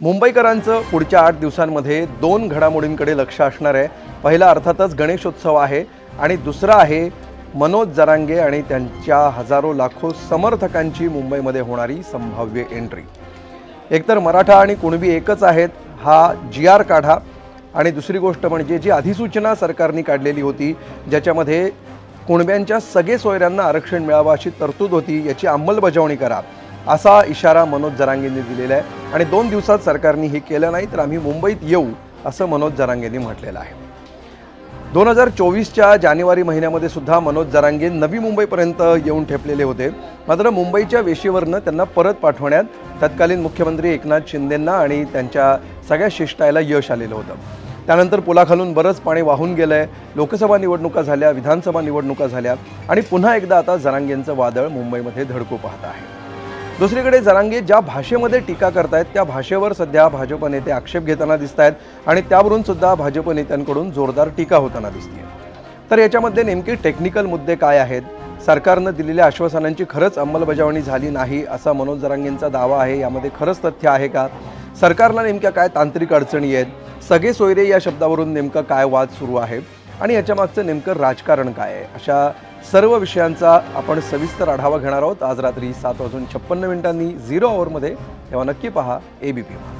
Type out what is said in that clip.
मुंबईकरांचं पुढच्या 8 दिवसांमध्ये 2 घडामोडींकडे लक्ष असणार आहे. पहिला अर्थातच गणेशोत्सव आहे आणि दुसरा आहे मनोज जरांगे आणि त्यांच्या हजारो लाखो समर्थकांची मुंबईमध्ये होणारी संभाव्य एंट्री. एकतर मराठा आणि कुणबी एकच आहेत हा जी.आर. काढा आणि दुसरी गोष्ट म्हणजे जी अधिसूचना सरकारने काढलेली होती ज्याच्यामध्ये कुणब्यांच्या सगळे सोयऱ्यांना आरक्षण मिळावं अशी तरतूद होती याची अंमलबजावणी करा असा इशारा मनोज जरांगेंनी दिलेला आहे आणि 2 दिवसात सरकारने हे केलं नाही तर आम्ही मुंबईत येऊ असं मनोज जरांगेंनी म्हटलेलं आहे. 2024च्या जानेवारी महिन्यामध्ये सुद्धा मनोज जरांगे नवी मुंबईपर्यंत येऊन ठेपलेले होते. मात्र मुंबईच्या वेशीवरनं त्यांना परत पाठवण्यात तत्कालीन मुख्यमंत्री एकनाथ शिंदेंना आणि त्यांच्या सगळ्या शिष्टायला यश आलेलं होतं. त्यानंतर पुलाखालून बरंच पाणी वाहून गेलंय. लोकसभा निवडणुका झाल्या, विधानसभा निवडणुका झाल्या आणि पुन्हा एकदा आता जरांगेंचं वादळ मुंबईमध्ये धडकू पाहत आहे. दुसरीकडे जरांगे ज्या भाषेमध्ये टीका करतायत त्या भाषेवर सध्या भाजप नेते आक्षेप घेताना दिसत आहेत आणि त्यावरून सुद्धा भाजप नेत्यांकडून जोरदार टीका होताना दिसते. तर याच्यामध्ये नेमके टेक्निकल मुद्दे काय आहेत? सरकारनं दिलेल्या आश्वासनांची खरंच अंमलबजावणी झाली नाही असा मनोज जरांगेंचा दावा आहे. यामध्ये खरंच तथ्य आहे का? सरकारला नेमक्या काय तांत्रिक अडचणी आहेत? सगळे सोयरे या शब्दावरून नेमकं काय वाद सुरू आहे आणि याच्यामागचं नेमकं राजकारण काय आहे? अशा सर्व विषयांचा आपण सविस्तर आढावा घेणार आहोत आज रात्री 7:56 झीरो आवरमध्ये. तेव्हा नक्की पहा ABP.